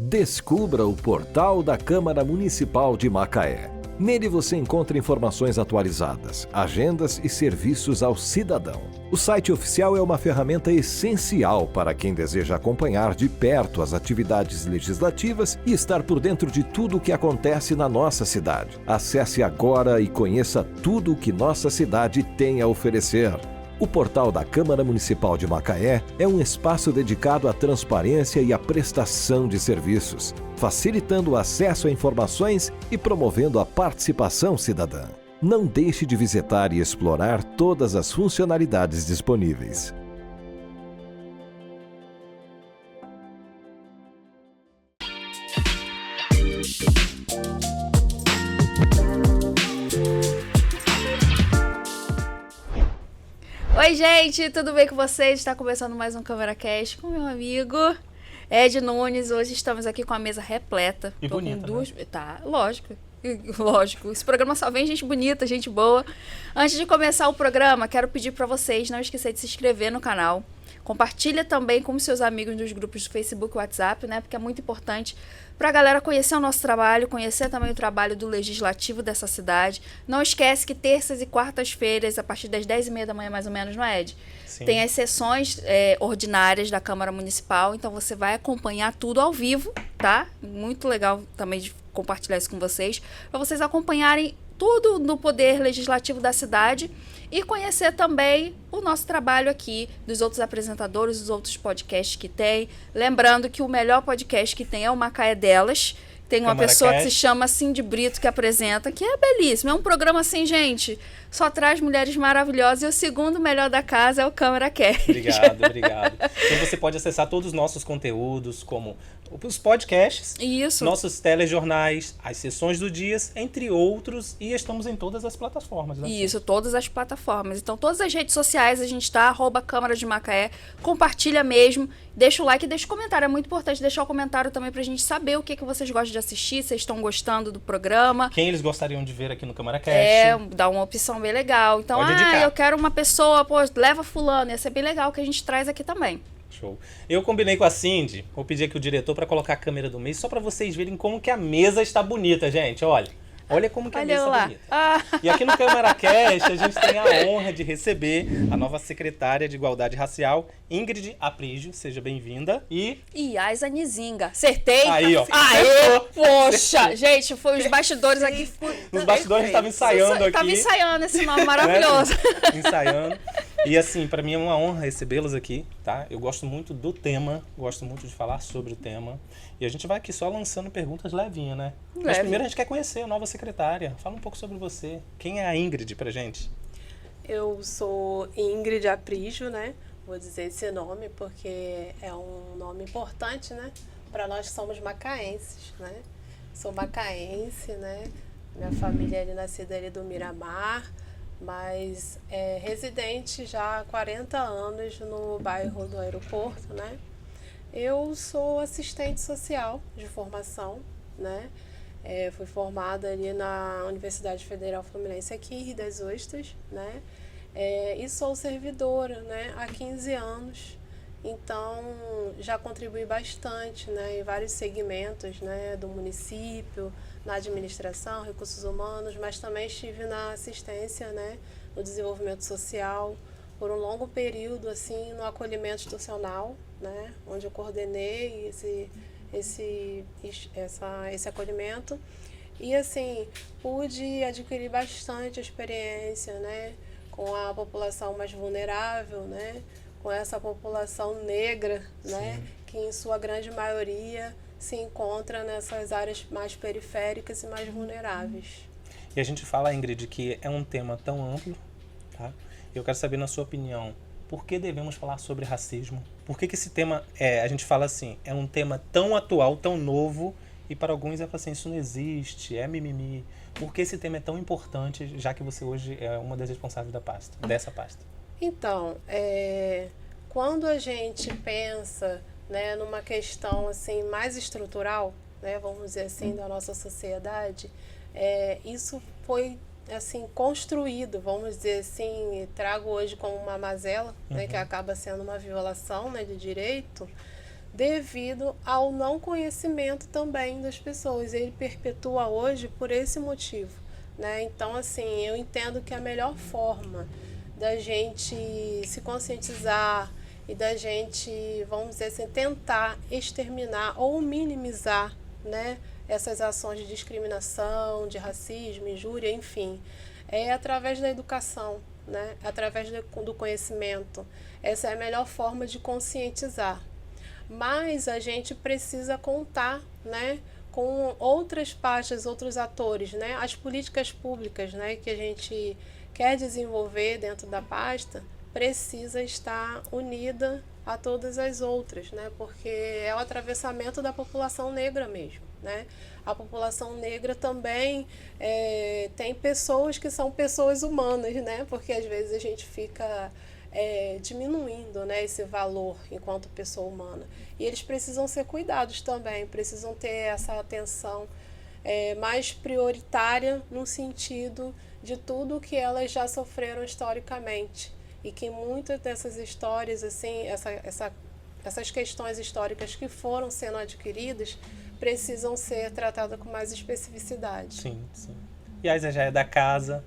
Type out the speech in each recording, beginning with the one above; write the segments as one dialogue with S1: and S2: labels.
S1: Descubra o portal da Câmara Municipal de Macaé. Nele você encontra informações atualizadas, agendas e serviços ao cidadão. O site oficial é uma ferramenta essencial para quem deseja acompanhar de perto as atividades legislativas e estar por dentro de tudo o que acontece na nossa cidade. Acesse agora e conheça tudo o que nossa cidade tem a oferecer. O portal da Câmara Municipal de Macaé é um espaço dedicado à transparência e à prestação de serviços, facilitando o acesso a informações e promovendo a participação cidadã. Não deixe de visitar e explorar todas as funcionalidades disponíveis.
S2: Oi, gente, tudo bem com vocês? Está começando mais um CâmeraCast com meu amigo Ed Nunes. Hoje estamos aqui com a mesa repleta.
S3: E bonita,
S2: né? Tá, lógico. Lógico, esse programa só vem gente bonita, gente boa. Antes de começar o programa, quero pedir para vocês não esquecer de se inscrever no canal. Compartilha também com seus amigos nos grupos do Facebook e WhatsApp, né? Porque é muito importante para a galera conhecer o nosso trabalho, conhecer também o trabalho do legislativo dessa cidade. Não esquece que terças e quartas-feiras, a partir das 10h30 da manhã, mais ou menos, não é, Ed?
S3: Sim.
S2: Tem as sessões ordinárias da Câmara Municipal, então você vai acompanhar tudo ao vivo, tá? Muito legal também de compartilhar isso com vocês, para vocês acompanharem tudo no poder legislativo da cidade e conhecer também o nosso trabalho aqui, dos outros apresentadores, dos outros podcasts que tem. Lembrando que o melhor podcast que tem é o Macaé Delas. Tem uma pessoa que se chama Cindy Brito que apresenta, que é belíssimo. É um programa assim, gente, só traz mulheres maravilhosas. E o segundo melhor da casa é o CâmeraCast.
S3: Obrigado. Então você pode acessar todos os nossos conteúdos, como os podcasts,
S2: Isso.
S3: nossos telejornais, as sessões do Dias, entre outros, e estamos em todas as plataformas, né?
S2: Isso, todas as plataformas. Então, todas as redes sociais a gente tá, @Câmara de Macaé, compartilha mesmo, deixa o like e deixa o comentário. É muito importante deixar o comentário também pra gente saber o que vocês gostam de assistir, se vocês estão gostando do programa.
S3: Quem eles gostariam de ver aqui no CâmeraCast.
S2: Dá uma opção bem legal. Então,
S3: Pode indicar.
S2: eu quero uma pessoa, leva fulano, ia ser bem legal que a gente traz aqui também.
S3: Show. Eu combinei com a Cindy, vou pedir aqui o diretor para colocar a câmera do mês, só para vocês verem como que a mesa está bonita, gente. Olha como que a mesa está bonita. E aqui no CâmeraCast a gente tem a honra de receber a nova secretária de Igualdade Racial, Ingrid Aprígio. Seja bem-vinda. E
S2: Yasa Nizinga. Acertei?
S3: Aí, ó.
S2: Aê! Poxa! Gente, foi os bastidores aqui.
S3: Nos bastidores a gente estava ensaiando aqui.
S2: Tava ensaiando esse nome maravilhoso.
S3: Ensaiando. E assim, para mim é uma honra recebê-los aqui, tá? Eu gosto muito do tema, gosto muito de falar sobre o tema. E a gente vai aqui só lançando perguntas levinhas, né? Mas primeiro a gente quer conhecer a nova secretária. Fala um pouco sobre você. Quem é a Ingrid pra gente?
S4: Eu sou Ingrid Aprígio, né? Vou dizer esse nome porque é um nome importante, né? Para nós que somos macaenses, né? Sou macaense, né? Minha família é nascida ali do Miramar, mas é residente já há 40 anos no bairro do Aeroporto, né? Eu sou assistente social de formação, né? Fui formada ali na Universidade Federal Fluminense aqui em Rio das Ostras, né? E sou servidora, né? Há 15 anos, então já contribuí bastante, né? Em vários segmentos, né? Do município, na administração, recursos humanos, mas também estive na assistência, né? No desenvolvimento social, por um longo período, assim, no acolhimento institucional, né? Onde eu coordenei esse acolhimento. E, assim, pude adquirir bastante experiência, né? Com a população mais vulnerável, né? Com essa população negra, né? Que, em sua grande maioria, se encontra nessas áreas mais periféricas e mais vulneráveis.
S3: E a gente fala, Ingrid, que é um tema tão amplo, tá? Eu quero saber, na sua opinião, por que devemos falar sobre racismo? Por que esse tema, a gente fala assim, é um tema tão atual, tão novo, e para alguns é assim, isso não existe, é mimimi. Por que esse tema é tão importante, já que você hoje é uma das responsáveis dessa pasta?
S4: Então, quando a gente pensa, né, numa questão assim, mais estrutural, né, vamos dizer assim, da nossa sociedade, isso foi assim, construído, vamos dizer assim, trago hoje como uma mazela, né, que acaba sendo uma violação, né, de direito, devido ao não conhecimento também das pessoas. Ele perpetua hoje por esse motivo, né? Então, assim, eu entendo que a melhor forma da gente se conscientizar e da gente, vamos dizer assim, tentar exterminar ou minimizar, né, essas ações de discriminação, de racismo, injúria, enfim, é através da educação, né, através do conhecimento. Essa é a melhor forma de conscientizar. Mas a gente precisa contar, né, com outras pastas, outros atores, né, as políticas públicas, né, que a gente quer desenvolver dentro da pasta precisa estar unida a todas as outras, né, porque é o atravessamento da população negra mesmo, né. A população negra também tem pessoas que são pessoas humanas, né, porque às vezes a gente fica diminuindo, né, esse valor enquanto pessoa humana. E eles precisam ser cuidados também, precisam ter essa atenção mais prioritária no sentido de tudo que elas já sofreram historicamente. E que muitas dessas histórias, assim, essas questões históricas que foram sendo adquiridas precisam ser tratadas com mais especificidade.
S3: Sim, sim. E a Isa já é da casa.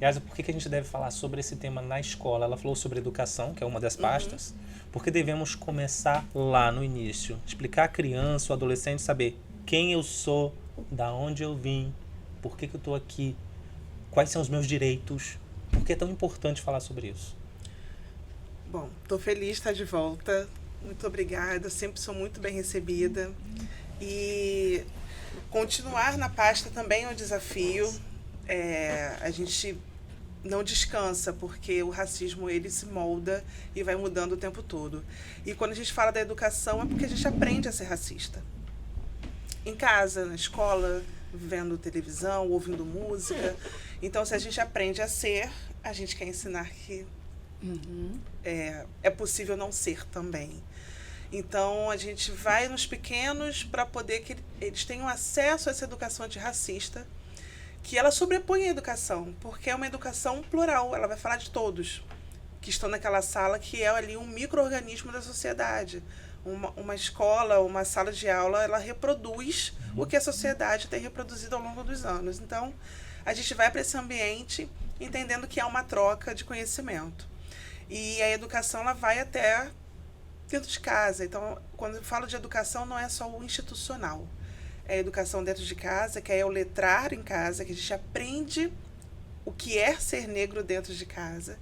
S3: E Isa, por que a gente deve falar sobre esse tema na escola? Ela falou sobre educação, que é uma das pastas. Porque devemos começar lá no início. Explicar à criança, ao adolescente, saber quem eu sou, da onde eu vim, por que eu estou aqui, quais são os meus direitos. Por que é tão importante falar sobre isso?
S5: Bom, estou feliz de estar de volta. Muito obrigada, sempre sou muito bem recebida. E continuar na pasta também é um desafio. A gente não descansa, porque o racismo ele se molda e vai mudando o tempo todo. E quando a gente fala da educação é porque a gente aprende a ser racista. Em casa, na escola, vendo televisão, ouvindo música. Então, se a gente aprende a ser, a gente quer ensinar que é possível não ser também. Então, a gente vai nos pequenos para poder que eles tenham acesso a essa educação antirracista, que ela sobrepõe a educação, porque é uma educação plural, ela vai falar de todos que estão naquela sala, que é ali um micro-organismo da sociedade. Uma escola, uma sala de aula, ela reproduz o que a sociedade tem reproduzido ao longo dos anos. Então, a gente vai para esse ambiente entendendo que é uma troca de conhecimento. E a educação ela vai até dentro de casa. Então, quando eu falo de educação, não é só o institucional. É a educação dentro de casa, que é o letrar em casa, que a gente aprende o que é ser negro dentro de casa,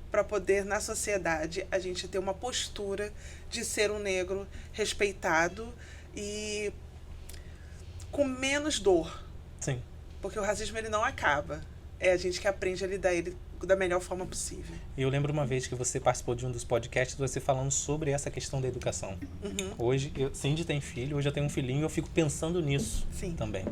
S5: para poder, na sociedade, a gente ter uma postura de ser um negro respeitado e com menos dor.
S3: Sim.
S5: Porque o racismo ele não acaba. É a gente que aprende a lidar ele da melhor forma possível.
S3: Eu lembro uma vez que você participou de um dos podcasts, você falando sobre essa questão da educação. Hoje, Cindy tem filho, hoje eu tenho um filhinho e eu fico pensando nisso também.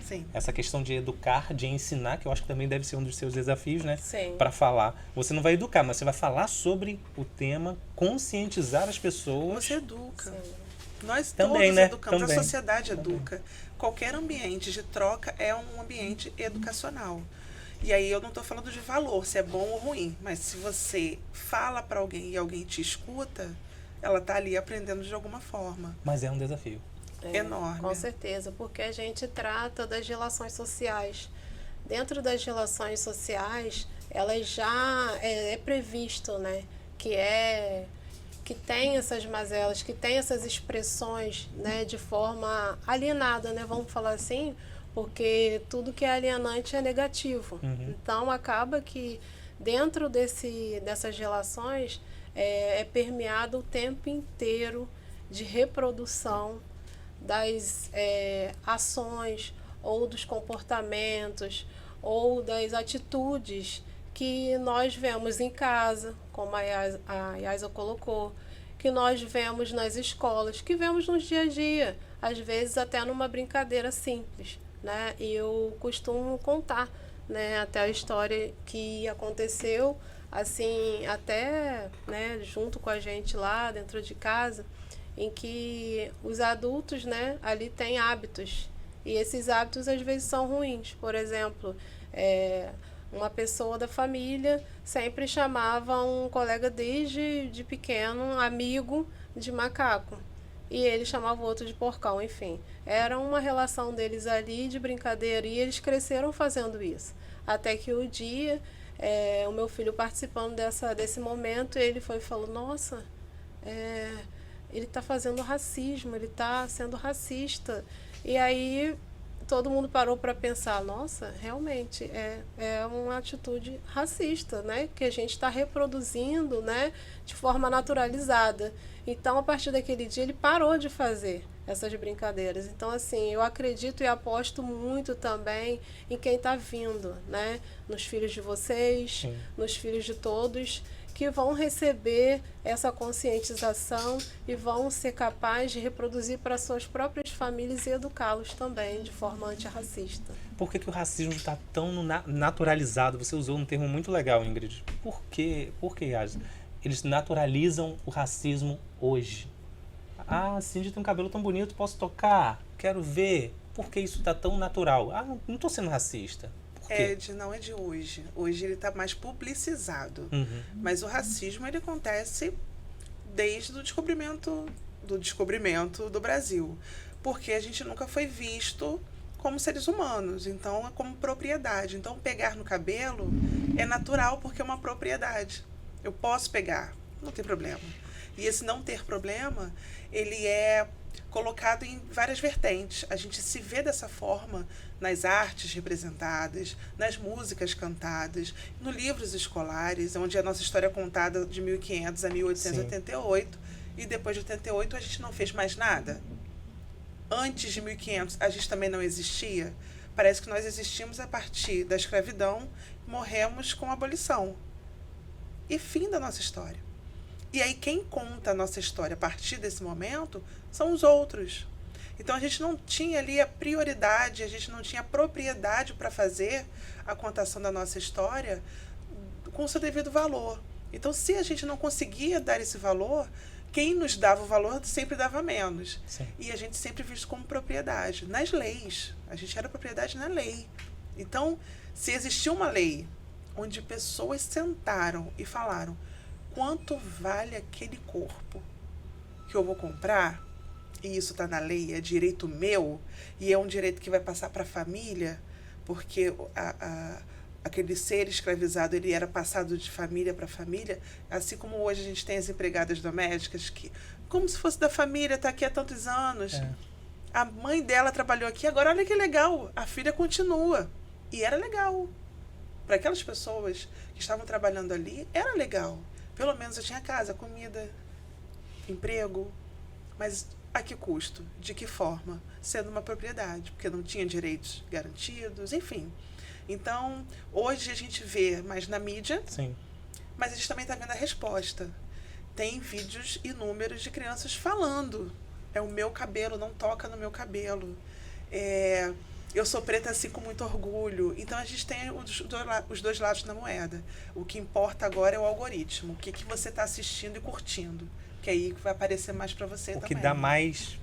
S5: Sim.
S3: Essa questão de educar, de ensinar, que eu acho que também deve ser um dos seus desafios, né?
S4: Sim.
S3: Para falar. Você não vai educar, mas você vai falar sobre o tema, conscientizar as pessoas.
S5: Você educa.
S4: Sim.
S5: Nós
S3: Também,
S5: todos
S3: né?
S5: educamos,
S3: Também.
S5: a sociedade educa. Qualquer ambiente de troca é um ambiente educacional. E aí eu não estou falando de valor, se é bom ou ruim, mas se você fala para alguém e alguém te escuta, ela está ali aprendendo de alguma forma.
S3: Mas é um desafio.
S5: Enorme.
S4: Com certeza, porque a gente trata das relações sociais. Dentro das relações sociais, elas já é previsto, né, que tem essas mazelas, que tem essas expressões, né, de forma alienada, né, vamos falar assim, porque tudo que é alienante é negativo. Então, acaba que dentro dessas relações é permeado o tempo inteiro de reprodução das ações ou dos comportamentos ou das atitudes que nós vemos em casa, como a Yaisa colocou, que nós vemos nas escolas, que vemos no dia a dia, às vezes até numa brincadeira simples, né? E eu costumo contar, né, até a história que aconteceu, assim, até, né, junto com a gente lá dentro de casa, em que os adultos, né, ali têm hábitos, e esses hábitos às vezes são ruins. Por exemplo, uma pessoa da família sempre chamava um colega desde pequeno, amigo, de macaco. e ele chamava o outro de porcão, enfim. Era uma relação deles ali de brincadeira e eles cresceram fazendo isso. Até que o dia, o meu filho participando desse momento, ele foi e falou, nossa, ele está fazendo racismo, ele está sendo racista. E aí todo mundo parou para pensar, nossa, realmente é uma atitude racista, né? Que a gente está reproduzindo, né? De forma naturalizada. Então, a partir daquele dia, ele parou de fazer essas brincadeiras. Então, assim, eu acredito e aposto muito também em quem está vindo, né? Nos filhos de vocês,
S3: Sim.
S4: nos filhos de todos, que vão receber essa conscientização e vão ser capazes de reproduzir para suas próprias famílias e educá-los também de forma antirracista.
S3: Por que o racismo está tão naturalizado? Você usou um termo muito legal, Ingrid. Por que Yas? Eles naturalizam o racismo hoje. Ah, Cindy tem um cabelo tão bonito, posso tocar? Quero ver. Por que isso está tão natural? Ah, não estou sendo racista.
S5: Não é de hoje. Hoje ele está mais publicizado.
S3: Uhum.
S5: Mas o racismo ele acontece desde o descobrimento do Brasil. Porque a gente nunca foi visto como seres humanos, então é como propriedade. Então pegar no cabelo é natural porque é uma propriedade. Eu posso pegar, não tem problema. E esse não ter problema, ele é colocado em várias vertentes. A gente se vê dessa forma nas artes representadas, nas músicas cantadas, nos livros escolares, onde a nossa história é contada de 1500 a 1888, Sim. E depois de 88 a gente não fez mais nada. Antes de 1500 a gente também não existia. Parece que nós existimos a partir da escravidão, morremos com a abolição. E fim da nossa história. E aí quem conta a nossa história a partir desse momento são os outros. Então a gente não tinha ali a prioridade, a gente não tinha a propriedade para fazer a contação da nossa história com o seu devido valor. Então se a gente não conseguia dar esse valor, quem nos dava o valor sempre dava menos.
S3: Sim.
S5: E a gente sempre visto como propriedade. Nas leis, a gente era propriedade na lei. Então, se existia uma lei onde pessoas sentaram e falaram quanto vale aquele corpo que eu vou comprar, e isso está na lei, é direito meu, e é um direito que vai passar para a família, porque aquele ser escravizado ele era passado de família para família, assim como hoje a gente tem as empregadas domésticas, que como se fosse da família, está aqui há tantos anos. A mãe dela trabalhou aqui, agora olha que legal, a filha continua. E era legal. Para aquelas pessoas que estavam trabalhando ali, era legal. Pelo menos eu tinha casa, comida, emprego. Mas a que custo? De que forma? Sendo uma propriedade, porque não tinha direitos garantidos, enfim. Então, hoje a gente vê mais na mídia,
S3: Sim.
S5: Mas a gente também está vendo a resposta. Tem vídeos inúmeros de crianças falando. É o meu cabelo, não toca no meu cabelo. Eu sou preta assim com muito orgulho. Então a gente tem os dois lados da moeda. O que importa agora é o algoritmo. O que você está assistindo e curtindo. Que é aí que vai aparecer mais para você também.
S3: O que dá mais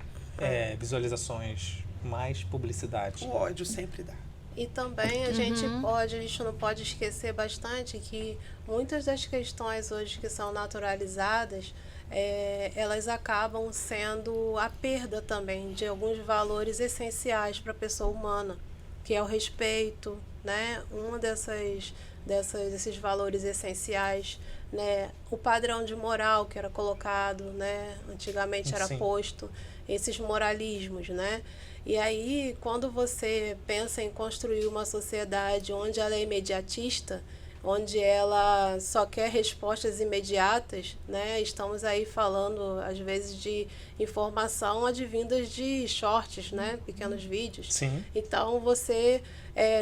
S3: visualizações, mais publicidade.
S5: O ódio sempre dá.
S4: E também a gente não pode esquecer bastante que muitas das questões hoje que são naturalizadas, elas acabam sendo a perda também de alguns valores essenciais para a pessoa humana, que é o respeito, né? Desses valores essenciais, né? O padrão de moral que era colocado, né? Antigamente era
S3: Sim.
S4: posto, esses moralismos, né? E aí, quando você pensa em construir uma sociedade onde ela é imediatista, onde ela só quer respostas imediatas, né? Estamos aí falando, às vezes, de informação advindas de shorts, né? Pequenos vídeos.
S3: Sim.
S4: Então, você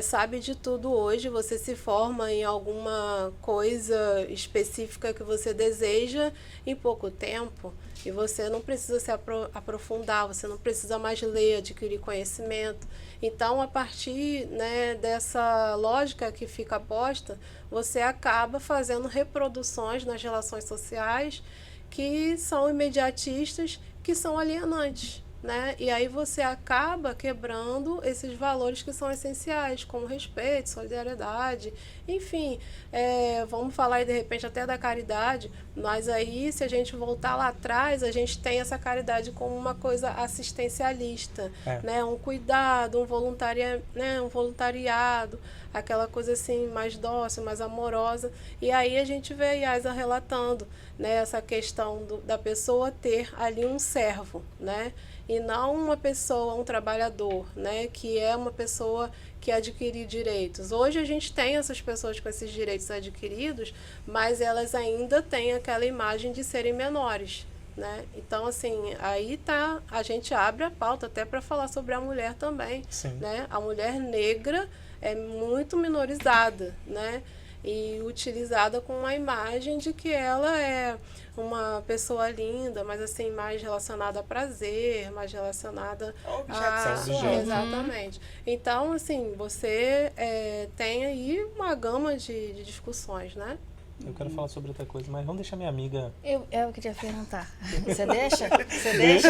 S4: sabe de tudo hoje, você se forma em alguma coisa específica que você deseja em pouco tempo. E você não precisa se aprofundar, você não precisa mais ler, adquirir conhecimento. Então, a partir, né, dessa lógica que fica posta, você acaba fazendo reproduções nas relações sociais que são imediatistas, que são alienantes, né? E aí você acaba quebrando esses valores que são essenciais, como respeito, solidariedade, enfim, vamos falar aí de repente até da caridade, mas aí se a gente voltar lá atrás, a gente tem essa caridade como uma coisa assistencialista, né? Um cuidado, um voluntariado, aquela coisa assim mais dócil, mais amorosa. E aí a gente vê a Yasa relatando, né, essa questão da pessoa ter ali um servo, né? E não uma pessoa, um trabalhador, né, que é uma pessoa que adquire direitos. Hoje a gente tem essas pessoas com esses direitos adquiridos, mas elas ainda têm aquela imagem de serem menores, né? Então, assim, aí tá, a gente abre a pauta até para falar sobre a mulher também, né? A mulher negra é muito minorizada, né? E utilizada com a imagem de que ela é uma pessoa linda, mas assim, mais relacionada a prazer, mais relacionada
S5: a
S4: exatamente. Então, assim, você tem aí uma gama de discussões, né?
S3: Eu quero falar sobre outra coisa, mas vamos deixar minha amiga...
S2: Eu queria perguntar. Você deixa? Você deixa?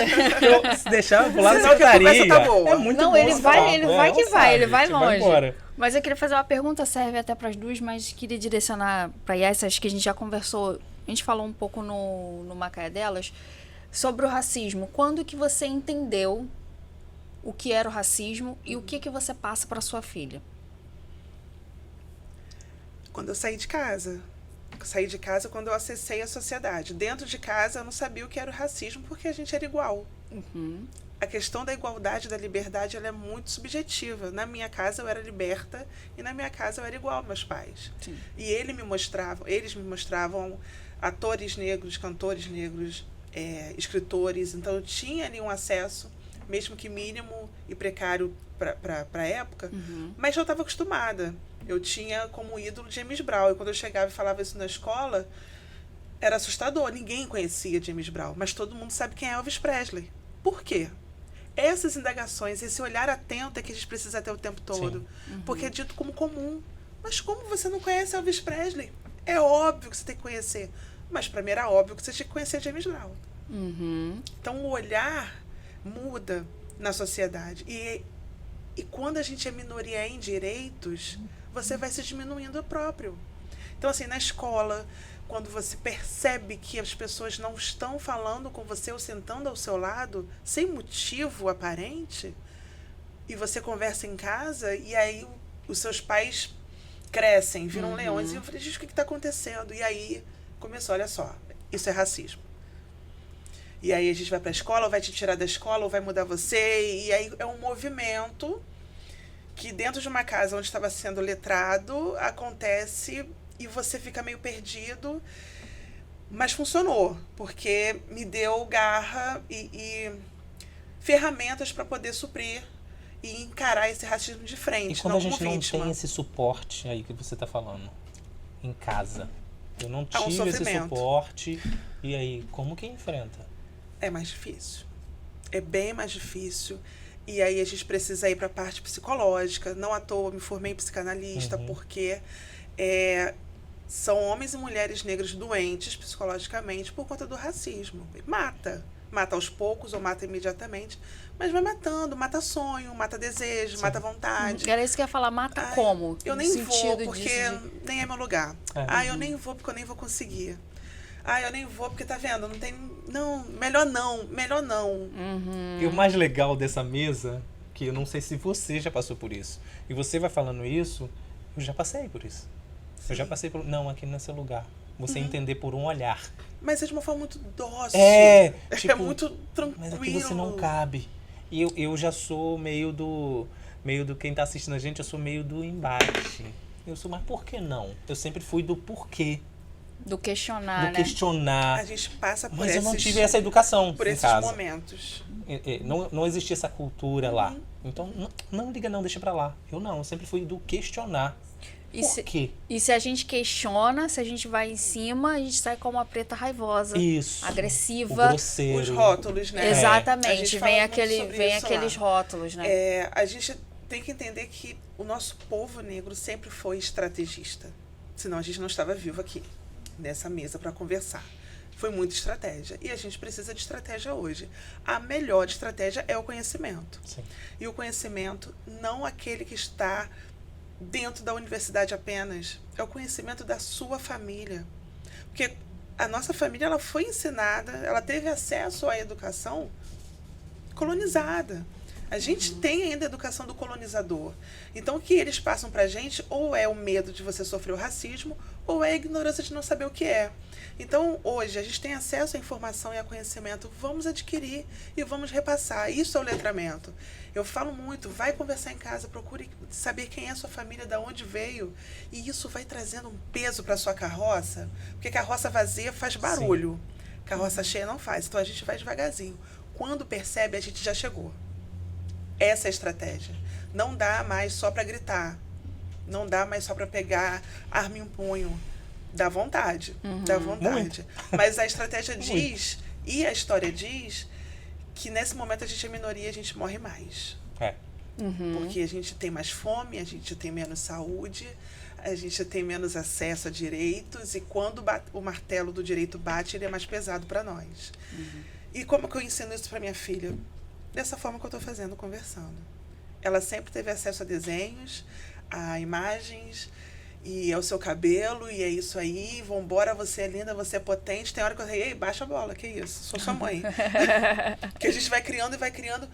S3: Se deixar, eu vou lá na
S5: Senão que a conversa
S3: secretaria.
S5: tá boa.
S3: É muito
S2: Não,
S3: bom
S2: ele
S3: esse
S2: vai,
S3: papo,
S2: ele vai que
S3: não
S2: vai,
S3: sabe,
S2: ele vai
S3: a gente
S2: longe.
S3: embora.
S2: Mas eu queria fazer uma pergunta, serve até para as duas, mas queria direcionar para Yas, acho que a gente já conversou, a gente falou um pouco no Macaé delas, sobre o racismo. Quando que você entendeu o que era o racismo e o que você passa para sua filha?
S5: Quando eu saí de casa. Saí de casa quando eu acessei a sociedade. Dentro de casa eu não sabia o que era o racismo porque a gente era igual.
S2: Uhum.
S5: A questão da igualdade, da liberdade, ela é muito subjetiva. Na minha casa eu era liberta e na minha casa eu era igual aos meus pais.
S2: Sim.
S5: E eles me mostravam atores negros, cantores negros, escritores. Então eu tinha ali um acesso, mesmo que mínimo e precário para a época, mas eu estava acostumada. Eu tinha como ídolo James Brown. E quando eu chegava e falava isso na escola, era assustador. Ninguém conhecia James Brown, mas todo mundo sabe quem é Elvis Presley. Por quê? Essas indagações, esse olhar atento é que a gente precisa ter o tempo todo. Porque é dito como comum. Mas como você não conhece Elvis Presley? É óbvio que você tem que conhecer. Mas para mim era óbvio que você tinha que conhecer James Brown. Então o olhar muda na sociedade. E quando a gente é minoria em direitos, você vai se diminuindo próprio. Então, assim, na escola, quando você percebe que as pessoas não estão falando com você ou sentando ao seu lado, sem motivo aparente, e você conversa em casa, e aí os seus pais crescem, viram leões, e eu falei, gente, o que está acontecendo? E aí começou, olha só, isso é racismo. E aí a gente vai para a escola, ou vai te tirar da escola, ou vai mudar você, e aí é um movimento que dentro de uma casa onde estava sendo letrado, acontece e você fica meio perdido, mas funcionou, porque me deu garra e ferramentas para poder suprir e encarar esse racismo de frente.
S3: E quando a gente não
S5: vítima.
S3: tem esse suporte aí que você está falando, em casa, eu não
S5: É um
S3: tive esse
S5: sofrimento.
S3: suporte, e aí, como que enfrenta?
S5: É mais difícil. É bem mais difícil. E aí a gente precisa ir para a parte psicológica. Não à toa me formei psicanalista, porque são homens e mulheres negros doentes psicologicamente por conta do racismo. Mata. Mata aos poucos ou mata imediatamente. Mas vai matando. Mata sonho, mata desejo, mata vontade.
S2: Era isso que eu ia falar, mata como?
S5: Eu
S2: No
S5: nem vou,
S2: sentido
S5: porque nem é meu lugar. Eu nem vou porque eu nem vou conseguir. Eu nem vou porque, tá vendo, não tem... Não, melhor não.
S3: E o mais legal dessa mesa, que eu não sei se você já passou por isso, e você vai falando isso, eu já passei por isso.
S5: Sim.
S3: Eu já passei por... Não, aqui não é seu lugar. Você entender por um olhar.
S5: Mas é de uma forma muito dócil.
S3: Tipo,
S5: é muito tranquilo.
S3: Mas aqui você não cabe. E eu já sou meio do quem tá assistindo a gente, eu sou meio do embate. Eu sou, mas por que não? Eu sempre fui do porquê.
S2: Do questionar,
S3: Do questionar.
S5: A gente passa por
S3: Mas
S5: esses...
S3: eu não tive essa educação
S5: por
S3: em
S5: esses
S3: casa.
S5: momentos.
S3: Não existia essa cultura lá. Então, não liga não, deixa pra lá. Eu sempre fui do questionar. Por quê?
S2: E se a gente questiona, se a gente vai em cima, a gente sai como uma preta raivosa.
S3: Isso.
S2: Agressiva.
S3: O grosseiro.
S5: Os rótulos, né? A
S2: Exatamente.
S5: gente
S2: Vem,
S5: fala muito sobre isso
S2: aqueles
S5: lá.
S2: rótulos, né?
S5: A gente tem que entender que o nosso povo negro sempre foi estrategista. Senão a gente não estava vivo aqui, nessa mesa, para conversar. Foi muita estratégia. E a gente precisa de estratégia hoje. A melhor estratégia é o conhecimento.
S3: Sim.
S5: E o conhecimento, não aquele que está dentro da universidade apenas, é o conhecimento da sua família. Porque a nossa família, ela foi ensinada, ela teve acesso à educação colonizada. A gente tem ainda a educação do colonizador. Então, o que eles passam pra gente ou é o medo de você sofrer o racismo ou é a ignorância de não saber o que é. Então, hoje, a gente tem acesso à informação e a conhecimento. Vamos adquirir e vamos repassar. Isso é o letramento. Eu falo muito, vai conversar em casa, procure saber quem é a sua família, de onde veio. E isso vai trazendo um peso para sua carroça, porque carroça vazia faz barulho. Sim. Carroça cheia não faz. Então, a gente vai devagarzinho. Quando percebe, a gente já chegou. Essa é a estratégia. Não dá mais só para gritar. Não dá mais só para pegar arma em punho. Dá vontade. Dá vontade. Muito. Mas a estratégia diz, e a história diz, que nesse momento a gente é minoria e a gente morre mais.
S3: É.
S5: Porque a gente tem mais fome, a gente tem menos saúde, a gente tem menos acesso a direitos, e quando o martelo do direito bate, ele é mais pesado para nós. E como que eu ensino isso para minha filha? Dessa forma que eu estou fazendo, conversando. Ela sempre teve acesso a desenhos, a imagens, e é o seu cabelo, e é isso aí, vambora, você é linda, você é potente. Tem hora que eu falei, ei, baixa a bola, que isso, sou sua mãe. Que a gente vai criando e vai criando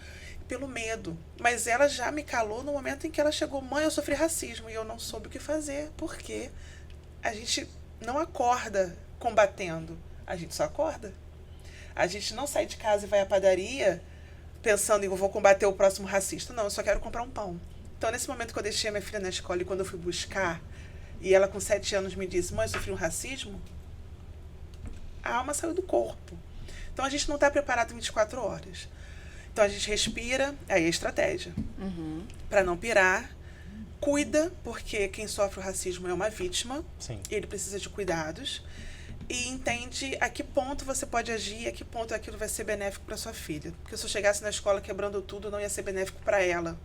S5: pelo medo. Mas ela já me calou no momento em que ela chegou, mãe, eu sofri racismo, e eu não soube o que fazer, porque a gente não acorda combatendo, a gente só acorda. A gente não sai de casa e vai à padaria pensando em eu vou combater o próximo racista. Não, eu só quero comprar um pão. Então, nesse momento que eu deixei a minha filha na escola e quando eu fui buscar, e ela com 7 anos me disse, mãe, eu sofri um racismo, a alma saiu do corpo. Então, a gente não está preparado 24 horas. Então, a gente respira, aí é estratégia. Para não pirar, cuida, porque quem sofre o racismo é uma vítima.
S3: Sim.
S5: E ele precisa de cuidados. E entende a que ponto você pode agir, a que ponto aquilo vai ser benéfico para sua filha. Porque se eu chegasse na escola quebrando tudo, não ia ser benéfico para ela.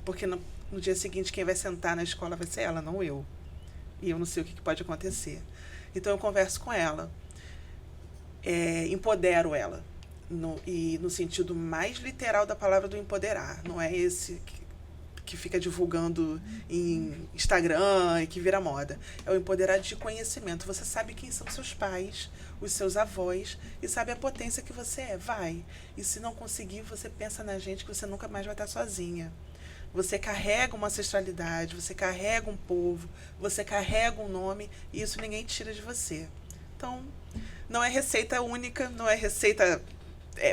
S5: Porque no dia seguinte, quem vai sentar na escola vai ser ela, não eu. E eu não sei o que pode acontecer. Então, eu converso com ela. Empodero ela. E no sentido mais literal da palavra do empoderar. Não é esse que fica divulgando em Instagram e que vira moda. É o empoderar de conhecimento. Você sabe quem são seus pais, os seus avós, e sabe a potência que você é. Vai. E se não conseguir, você pensa na gente que você nunca mais vai estar sozinha. Você carrega uma ancestralidade, você carrega um povo, você carrega um nome, e isso ninguém tira de você. Então, não é receita única, não é receita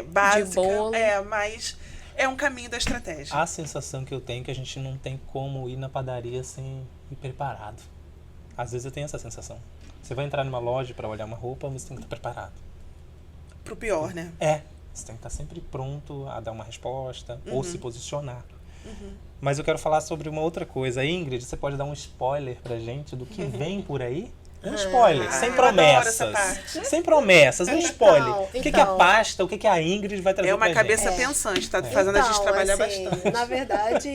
S5: básica,
S2: de bolo.
S5: Mas é um caminho da estratégia.
S3: A sensação que eu tenho é que a gente não tem como ir na padaria sem ir preparado. Às vezes eu tenho essa sensação. Você vai entrar numa loja para olhar uma roupa, você tem que estar preparado.
S5: Pro pior, né?
S3: Você tem que estar sempre pronto a dar uma resposta ou se posicionar. Mas eu quero falar sobre uma outra coisa. Ingrid, você pode dar um spoiler pra gente do que vem por aí? Um spoiler, sem promessas. Sem promessas, um spoiler. O que é a pasta, o que a Ingrid vai trazer pra gente?
S5: É uma cabeça pensante, tá fazendo a gente trabalhar bastante.
S4: Na verdade,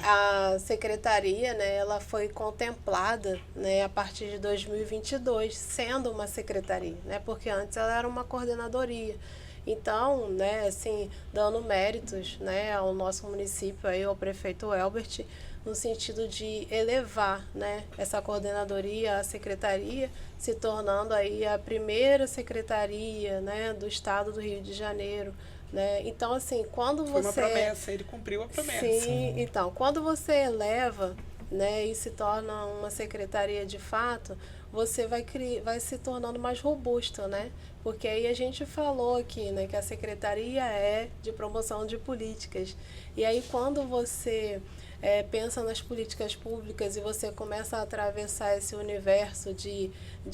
S4: a secretaria, né, ela foi contemplada, né, a partir de 2022, sendo uma secretaria, né, porque antes ela era uma coordenadoria. Então, né, assim, dando méritos, né, ao nosso município, aí, ao prefeito Elbert, no sentido de elevar, né, essa coordenadoria, a secretaria, se tornando aí a primeira secretaria, né, do estado do Rio de Janeiro. Né? Então, assim, quando
S5: Foi
S4: você...
S5: uma promessa, ele cumpriu a promessa.
S4: Sim, então, quando você eleva, né, e se torna uma secretaria de fato, você vai se tornando mais robusta, né? Porque aí a gente falou aqui, né, que a secretaria é de promoção de políticas. E aí quando você pensa nas políticas públicas e você começa a atravessar esse universo de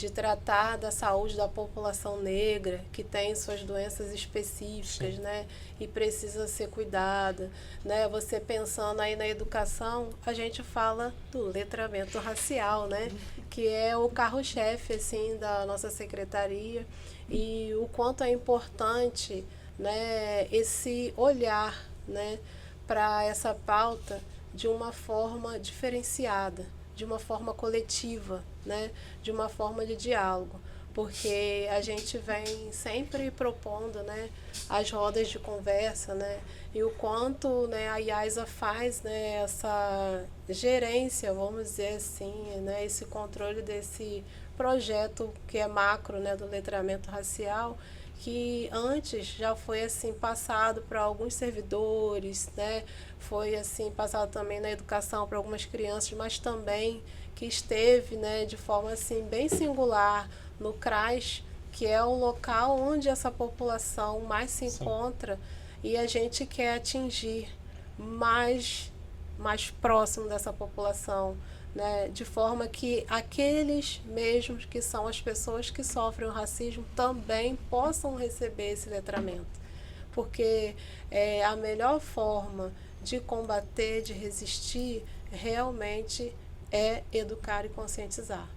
S4: tratar da saúde da população negra, que tem suas doenças específicas, né, e precisa ser cuidada, né, você pensando aí na educação, a gente fala do letramento racial, né, que é o carro-chefe, assim, da nossa secretaria, e o quanto é importante, né, esse olhar, né, para essa pauta de uma forma diferenciada, de uma forma coletiva, né, de uma forma de diálogo. porque a gente vem sempre propondo, né, as rodas de conversa, né, e o quanto, né, a IAISA faz, né, essa gerência, vamos dizer assim, né, esse controle desse projeto que é macro, né, do letramento racial, que antes já foi assim passado para alguns servidores, né, foi assim passado também na educação para algumas crianças, mas também que esteve, né, de forma assim bem singular no CRAS, que é o local onde essa população mais se encontra, e a gente quer atingir mais próximo dessa população, né, de forma que aqueles mesmos que são as pessoas que sofrem o racismo também possam receber esse letramento. Porque a melhor forma de combater, de resistir, realmente é educar e conscientizar.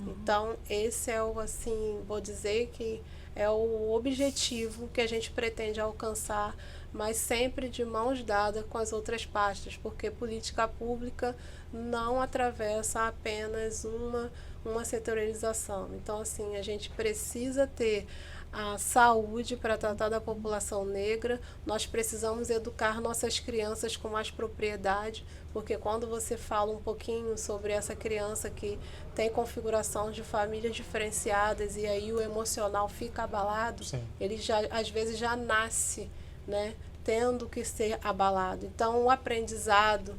S4: Então, esse é o, assim, vou dizer que é o objetivo que a gente pretende alcançar, mas sempre de mãos dadas com as outras pastas, porque política pública não atravessa apenas uma setorialização. Então, assim, a gente precisa ter a saúde para tratar da população negra, nós precisamos educar nossas crianças com mais propriedade, porque quando você fala um pouquinho sobre essa criança que tem configuração de famílias diferenciadas e aí o emocional fica abalado, Sim. ele já às vezes já nasce, né, tendo que ser abalado. Então o aprendizado,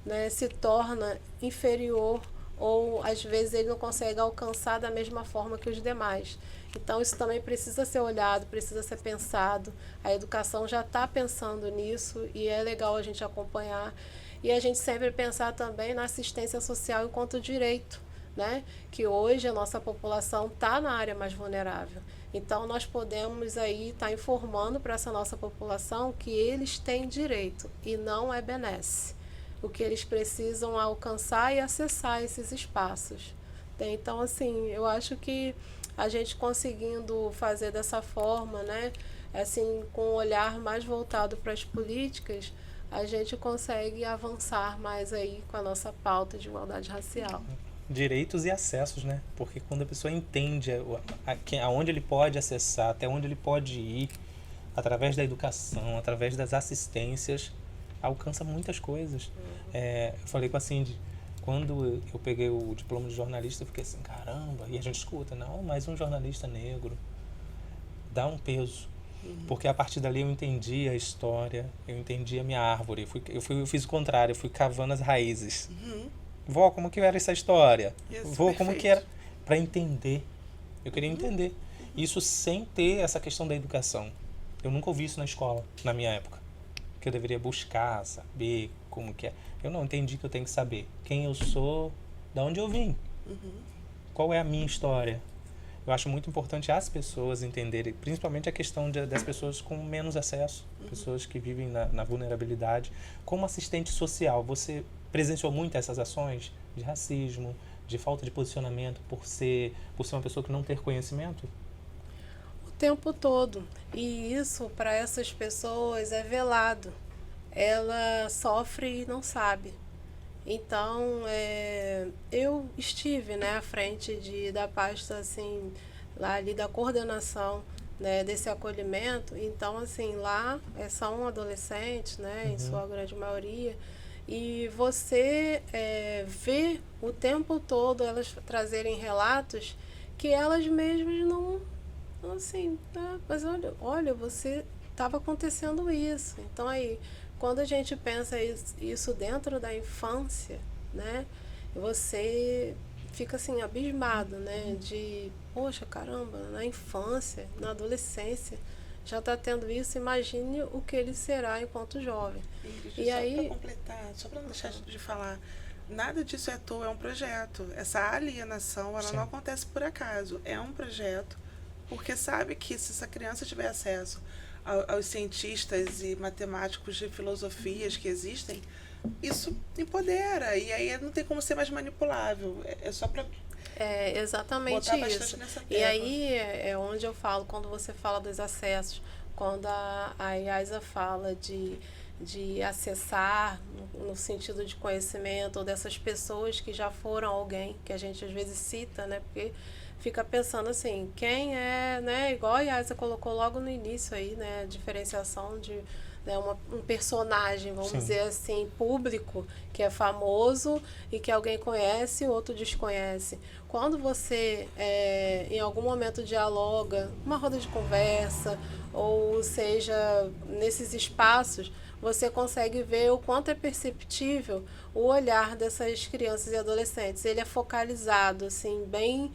S4: né, se torna inferior ou às vezes ele não consegue alcançar da mesma forma que os demais. Então isso também precisa ser olhado, precisa ser pensado. A educação já está pensando nisso e é legal a gente acompanhar. E a gente sempre pensar também na assistência social enquanto direito, né? Que hoje a nossa população está na área mais vulnerável. Então nós podemos aí estar informando para essa nossa população que eles têm direito e não é benesse. O que eles precisam alcançar e acessar esses espaços. Então, assim, eu acho que a gente conseguindo fazer dessa forma, né, assim, com um olhar mais voltado para as políticas, a gente consegue avançar mais aí com a nossa pauta de igualdade racial.
S3: Direitos e acessos, né? Porque quando a pessoa entende aonde ele pode acessar, até onde ele pode ir, através da educação, através das assistências, alcança muitas coisas. Eu falei com a Cindy, quando eu peguei o diploma de jornalista, eu fiquei assim, caramba, e a gente escuta, não, mais um jornalista negro, dá um peso. Porque a partir dali eu entendi a história, eu entendi a minha árvore, eu fiz o contrário, eu fui cavando as raízes. Vó, como que era essa história? Vó, como que era? Para entender. Eu queria entender. Isso sem ter essa questão da educação. Eu nunca ouvi isso na escola, na minha época. Que eu deveria buscar, saber como que é. Eu não entendi que eu tenho que saber quem eu sou, de onde eu vim. Qual é a minha história. Eu acho muito importante as pessoas entenderem, principalmente a questão das pessoas com menos acesso, pessoas que vivem na vulnerabilidade. Como assistente social, você presenciou muito essas ações de racismo, de falta de posicionamento por ser uma pessoa que não ter conhecimento?
S4: O tempo todo. E isso, para essas pessoas, é velado. Ela sofre e não sabe. Então, eu estive, né, à frente da pasta, assim, lá ali da coordenação, né, desse acolhimento. Então, assim, lá são adolescentes, né, em sua grande maioria, e você vê o tempo todo elas trazerem relatos que elas mesmas não assim, mas olha, você estava acontecendo isso. Então, aí, quando a gente pensa isso dentro da infância, né, você fica assim abismado, né, de, poxa, caramba, na infância, na adolescência, já está tendo isso, imagine o que ele será enquanto jovem.
S5: E só aí, para completar, só para não deixar de falar, nada disso é à toa, é um projeto. Essa alienação, ela não acontece por acaso, é um projeto, porque sabe que se essa criança tiver acesso aos cientistas e matemáticos de filosofias que existem, isso empodera, e aí não tem como ser mais manipulável, é só para
S4: exatamente
S5: botar
S4: isso.
S5: bastante nessa tecla.
S4: E aí é onde eu falo, quando você fala dos acessos, quando a IAISA fala de acessar no sentido de conhecimento, ou dessas pessoas que já foram alguém, que a gente às vezes cita, né, porque fica pensando assim, quem é, né, igual a Yasa colocou logo no início aí, né, a diferenciação de, né, um personagem, vamos
S3: Sim.
S4: dizer assim, público, que é famoso e que alguém conhece e o outro desconhece. Quando você, em algum momento, dialoga, uma roda de conversa, ou seja, nesses espaços, você consegue ver o quanto é perceptível o olhar dessas crianças e adolescentes. Ele é focalizado, assim, bem...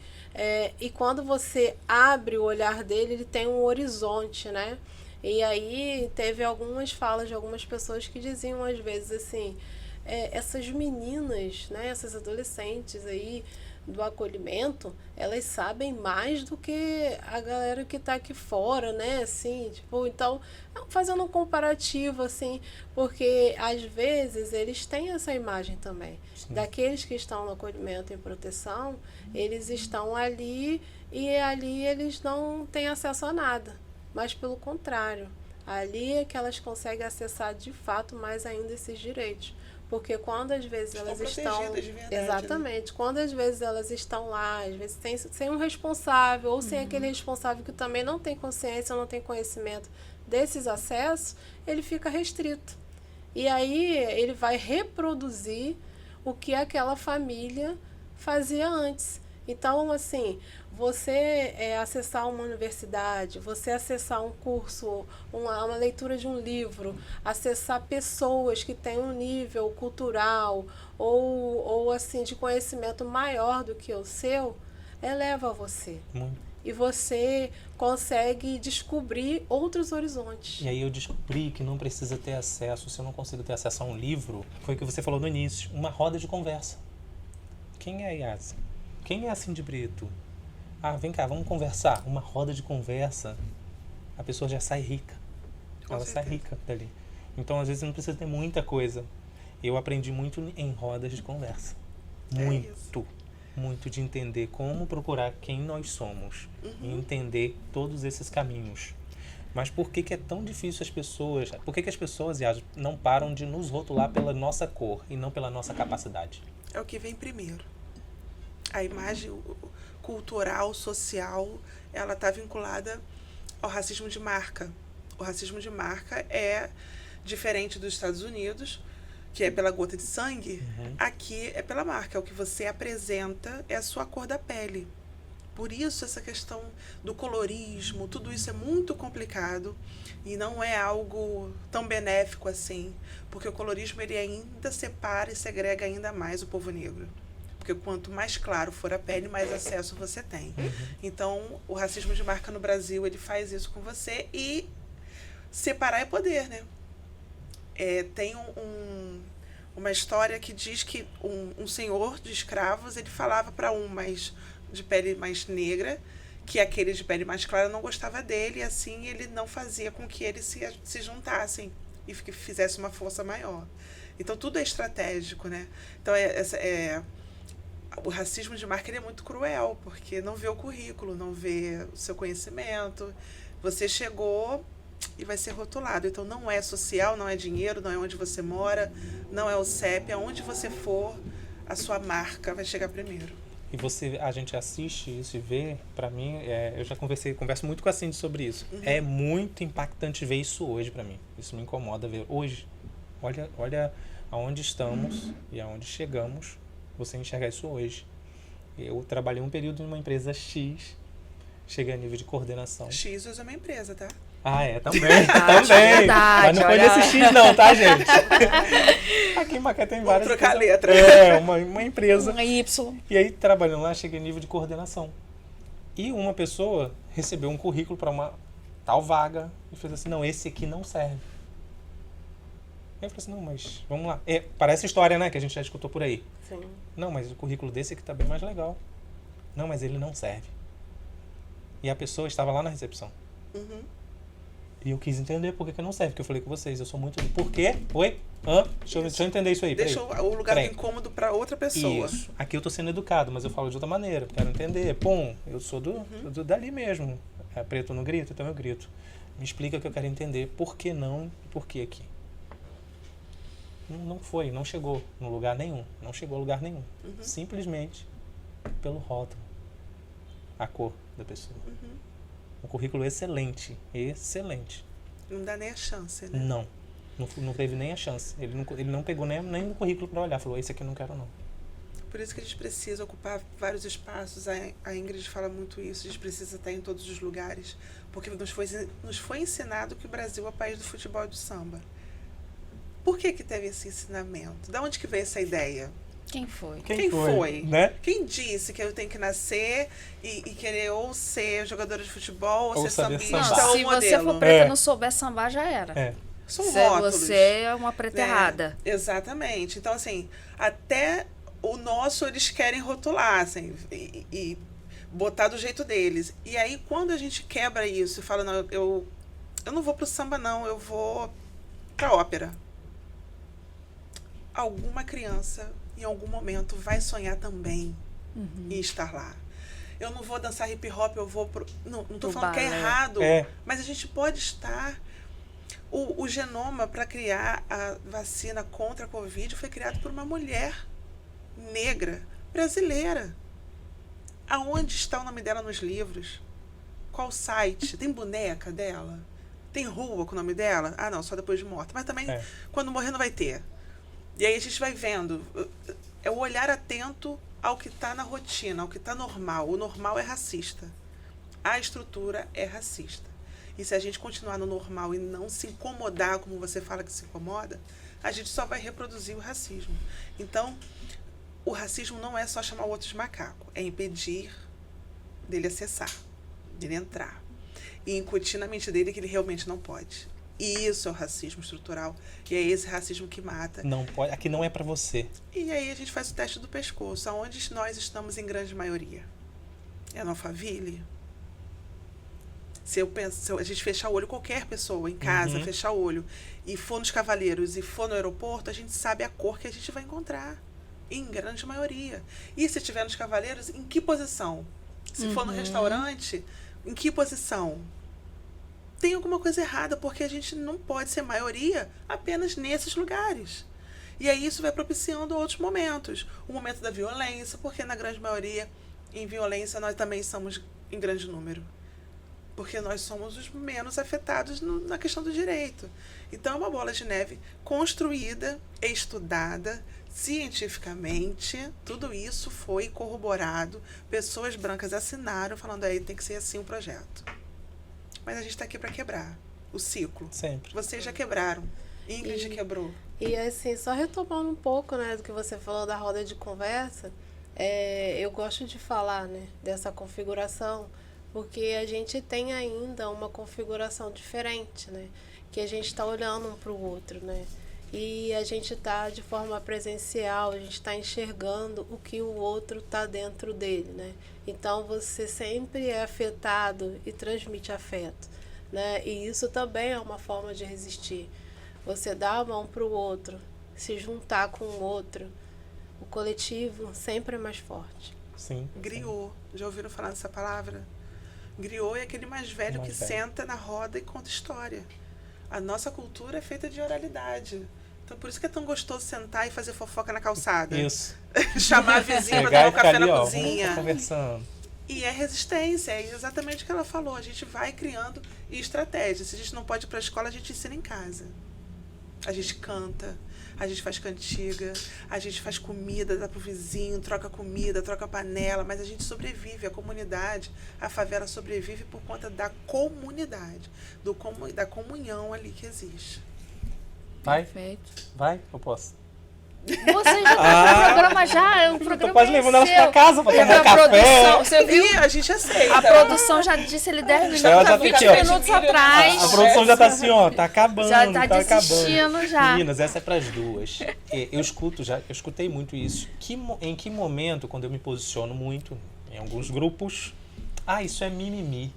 S4: e quando você abre o olhar dele, ele tem um horizonte, né? E aí teve algumas falas de algumas pessoas que diziam, às vezes, assim, essas meninas, né, essas adolescentes aí, do acolhimento, elas sabem mais do que a galera que está aqui fora, né? Assim, tipo, então, fazendo um comparativo, assim, porque às vezes eles têm essa imagem também.
S3: Sim.
S4: Daqueles que estão no acolhimento e proteção, eles estão ali e ali eles não têm acesso a nada. Mas pelo contrário, ali é que elas conseguem acessar de fato mais ainda esses direitos. Porque quando às vezes elas estão...
S5: protegidas de verdade,
S4: Exatamente. Quando às vezes elas estão lá, às vezes sem um responsável, ou sem aquele responsável que também não tem consciência, não tem conhecimento desses acessos, ele fica restrito. E aí ele vai reproduzir o que aquela família fazia antes. Então, assim, você acessar uma universidade, você acessar um curso, uma leitura de um livro, acessar pessoas que têm um nível cultural ou assim, de conhecimento maior do que o seu, eleva você.
S3: Muito.
S4: E você consegue descobrir outros horizontes.
S3: E aí eu descobri que não precisa ter acesso, se eu não consigo ter acesso a um livro, foi o que você falou no início, uma roda de conversa. Quem é a Yasa? Quem é a Cindy Brito? Ah, vem cá, vamos conversar. Uma roda de conversa, a pessoa já sai rica. Ela sai rica dali. Então, às vezes, não precisa ter muita coisa. Eu aprendi muito em rodas de conversa. Muito de entender como procurar quem nós somos. E entender todos esses caminhos. Mas por que é tão difícil as pessoas... Por que as pessoas, Yasa, não param de nos rotular pela nossa cor e não pela nossa capacidade?
S5: É o que vem primeiro. A imagem cultural, social, ela está vinculada ao racismo de marca. O racismo de marca é diferente dos Estados Unidos, que é pela gota de sangue. Aqui é pela marca. É o que você apresenta, é a sua cor da pele. Por isso, essa questão do colorismo, tudo isso é muito complicado e não é algo tão benéfico assim, porque o colorismo ele ainda separa e segrega ainda mais o povo negro. Porque quanto mais claro for a pele, mais acesso você tem. Então, o racismo de marca no Brasil, ele faz isso com você e separar é poder, né? Tem uma história que diz que um senhor de escravos, ele falava para de pele mais negra, que aquele de pele mais clara não gostava dele, e assim ele não fazia com que eles se juntassem e que fizesse uma força maior. Então, tudo é estratégico, né? Então, o racismo de marca ele é muito cruel, porque não vê o currículo, não vê o seu conhecimento. Você chegou e vai ser rotulado. Então, não é social, não é dinheiro, não é onde você mora, não é o CEP. Aonde você for, a sua marca vai chegar primeiro.
S3: E a gente assiste isso e vê, para mim, eu já converso muito com a Cindy sobre isso. É muito impactante ver isso hoje para mim. Isso me incomoda ver hoje. Olha aonde estamos e aonde chegamos. Você enxergar isso hoje. Eu trabalhei um período em uma empresa X, cheguei a nível de coordenação.
S5: X usa uma empresa, tá?
S3: Ah, também.
S2: Verdade,
S3: Mas não foi nesse X não, tá, gente? Aqui em Macaé tem várias.
S5: Vamos trocar a letra.
S3: Uma empresa.
S2: Uma Y.
S3: E aí, trabalhando lá, cheguei a nível de coordenação. E uma pessoa recebeu um currículo para uma tal vaga e fez assim, não, esse aqui não serve. Aí eu falei assim, não, mas vamos lá. Parece história, né, que a gente já escutou por aí.
S4: Sim.
S3: Não, mas o currículo desse aqui tá bem mais legal. Não, mas ele não serve. E a pessoa estava lá na recepção. E eu quis entender por que não serve, porque eu falei com vocês, eu sou muito... Por quê? Oi? Deixa eu entender isso aí.
S5: Deixa o lugar do incômodo para outra pessoa.
S3: Isso. Aqui eu tô sendo educado, mas eu falo de outra maneira. Quero entender. Pum, eu sou dali mesmo. É preto no grito, então eu grito. Me explica que eu quero entender por que não e por que aqui. Não chegou no lugar nenhum. Não chegou a lugar nenhum. Simplesmente pelo rótulo. a cor da pessoa.
S5: Uhum.
S3: Um currículo excelente. Excelente.
S5: Não dá nem a chance, né?
S3: Não teve nem a chance. Ele não pegou nem o currículo para olhar. Falou, esse aqui eu não quero não.
S5: Por isso que a gente precisa ocupar vários espaços. A Ingrid fala muito isso. A gente precisa estar em todos os lugares. Porque nos foi ensinado que o Brasil é o país do futebol e do samba. Por que teve esse ensinamento? Da onde que veio essa ideia?
S2: Quem foi?
S5: Quem foi?
S3: Né?
S5: Quem disse que eu tenho que nascer e querer ou ser jogadora de futebol, ou ser
S3: saber
S5: sambista,
S3: sambar.
S5: ou
S2: Se você
S5: modelo?
S2: for preta e não souber sambar, já era.
S3: É.
S5: São
S2: Se
S5: rótulos.
S2: você é uma preta
S5: né?
S2: errada.
S5: Exatamente. Então, assim, até o nosso eles querem rotular, assim, e botar do jeito deles. E aí, quando a gente quebra isso e fala, não, eu não vou pro samba, não, eu vou pra ópera. Alguma criança, em algum momento, vai sonhar também em estar lá. Eu não vou dançar hip hop, eu vou pro... Não tô
S2: Pro
S5: falando que é
S2: balé.
S5: errado,
S3: É.
S5: mas a gente pode estar... O genoma para criar a vacina contra a Covid foi criado por uma mulher negra, brasileira. Aonde está o nome dela nos livros? Qual site? Tem boneca dela? Tem rua com o nome dela? Ah, não, só depois de morta. Mas também, quando morrer, não vai ter. E aí a gente vai vendo. É o olhar atento ao que está na rotina, ao que está normal. O normal é racista. A estrutura é racista. E se a gente continuar no normal e não se incomodar, como você fala que se incomoda, a gente só vai reproduzir o racismo. Então, o racismo não é só chamar o outro de macaco, é impedir dele acessar, dele entrar. E incutir na mente dele que ele realmente não pode. E isso é o racismo estrutural. E é esse racismo que mata.
S3: Não pode, aqui não é para você.
S5: E aí a gente faz o teste do pescoço. Aonde nós estamos em grande maioria? É no Alphaville? Se a gente fechar o olho, qualquer pessoa em casa, fechar o olho, e for nos Cavaleiros e for no aeroporto, a gente sabe a cor que a gente vai encontrar. Em grande maioria. E se estiver nos Cavaleiros, em que posição? Se for no restaurante, em que posição? Tem alguma coisa errada, porque a gente não pode ser maioria apenas nesses lugares. E aí isso vai propiciando outros momentos. O momento da violência, porque na grande maioria, em violência, nós também somos em grande número. Porque nós somos os menos afetados na questão do direito. Então, é uma bola de neve construída, estudada, cientificamente. Tudo isso foi corroborado. Pessoas brancas assinaram, falando aí tem que ser assim o projeto. Mas a gente está aqui para quebrar o ciclo.
S3: Sempre.
S5: Vocês já quebraram. Ingrid quebrou.
S4: E assim, só retomando um pouco, né, do que você falou da roda de conversa, eu gosto de falar, né, dessa configuração, porque a gente tem ainda uma configuração diferente, né? Que a gente está olhando um para o outro, né? E a gente está de forma presencial, a gente está enxergando o que o outro está dentro dele, né? Então você sempre é afetado e transmite afeto, né? E isso também é uma forma de resistir. Você dá a mão para o outro, se juntar com o outro, o coletivo sempre é mais forte.
S3: Sim.
S5: Griot. Já ouviram falar dessa palavra? Griot é aquele mais velho que senta na roda e conta história. A nossa cultura é feita de oralidade. Então, por isso que é tão gostoso sentar e fazer fofoca na calçada.
S3: Isso.
S5: Chamar a vizinha para
S3: Pegar
S5: tomar
S3: e
S5: um café
S3: ficar ali,
S5: na
S3: ó,
S5: cozinha.
S3: vamos conversando.
S5: E é resistência, é exatamente o que ela falou. A gente vai criando estratégias. Se a gente não pode ir para a escola, a gente ensina em casa. A gente canta, a gente faz cantiga, a gente faz comida, dá pro vizinho, troca comida, troca panela, mas a gente sobrevive, a comunidade, a favela sobrevive por conta da comunidade, da comunhão ali que existe.
S3: Vai?
S2: Perfeito.
S3: Vai? Eu posso.
S2: Você já tá no programa já, o programa
S3: Tô quase
S2: é
S3: levando elas
S2: seu.
S3: pra casa pra tomar
S2: A
S3: um café.
S2: produção, você viu?
S5: E a gente aceita.
S2: A produção já disse ele 10 minutos,
S3: Ela já
S2: 20
S3: fica, ó,
S2: minutos atrás.
S3: A produção já tá assim, ó, tá acabando,
S2: Já tá
S3: acabando.
S2: desistindo já.
S3: Meninas, essa é pras duas. Eu escutei muito isso. Em que momento, quando eu me posiciono muito em alguns grupos, isso é mimimi.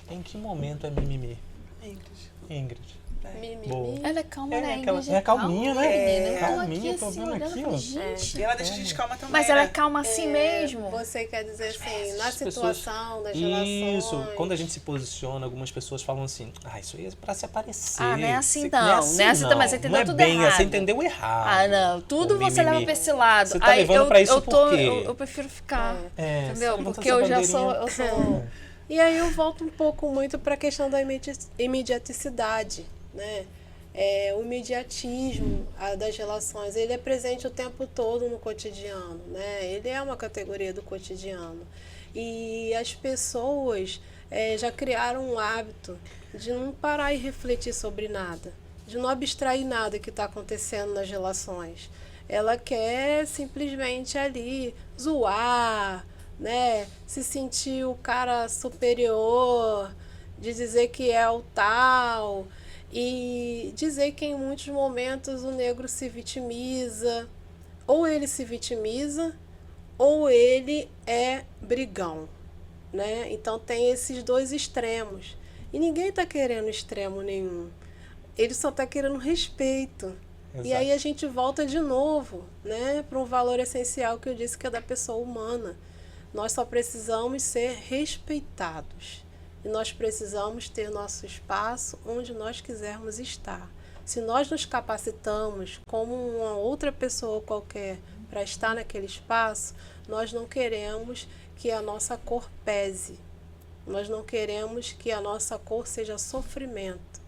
S3: Em que momento é mimimi?
S5: Ingrid.
S3: Ingrid.
S4: Mimimi.
S3: Boa.
S2: Ela é calma, né?
S3: aquela-
S2: Ingrid
S3: é calminha, né?
S2: menina. Eu tô
S3: Calminha,
S2: aqui
S3: tô
S2: assim,
S3: vendo
S2: olhando,
S3: aqui,
S2: falei,
S3: ó.
S2: gente.
S5: E ela deixa a gente calma também.
S2: Mas ela é
S5: né?
S2: calma assim mesmo.
S4: Você quer dizer assim, na
S3: As pessoas-
S4: situação das relações.
S3: Isso, quando a gente se posiciona, algumas pessoas falam assim, isso aí é pra se aparecer.
S2: Ah, não é assim
S3: Não é
S2: não, não é assim também, você entendeu
S3: não é
S2: tudo
S3: bem,
S2: errado.
S3: Você entendeu errado.
S2: Ah, não. Tudo
S3: O
S2: você leva
S3: mimimi.
S2: pra esse lado.
S3: Você tá levando pra isso por quê?
S2: Eu prefiro ficar.
S3: É,
S2: Entendeu?
S3: você levanta
S2: Porque
S3: essa
S2: eu já
S3: bandeirinha.
S2: sou.
S4: E aí eu volto um pouco muito para a questão da imediaticidade, né? O imediatismo das relações, ele é presente o tempo todo no cotidiano, né? Ele é uma categoria do cotidiano. E as pessoas já criaram um hábito de não parar e refletir sobre nada, de não abstrair nada que está acontecendo nas relações. Ela quer simplesmente ali zoar, né? Se sentir o cara superior, de dizer que é o tal, e dizer que em muitos momentos o negro se vitimiza, ou ele se vitimiza, ou ele é brigão, né? Então tem esses dois extremos. E ninguém está querendo extremo nenhum. Ele só está querendo respeito.
S3: Exato.
S4: E aí a gente volta de novo, né, para um valor essencial que eu disse que é da pessoa humana. Nós só precisamos ser respeitados. E nós precisamos ter nosso espaço onde nós quisermos estar. Se nós nos capacitamos como uma outra pessoa qualquer para estar naquele espaço, nós não queremos que a nossa cor pese. Nós não queremos que a nossa cor seja sofrimento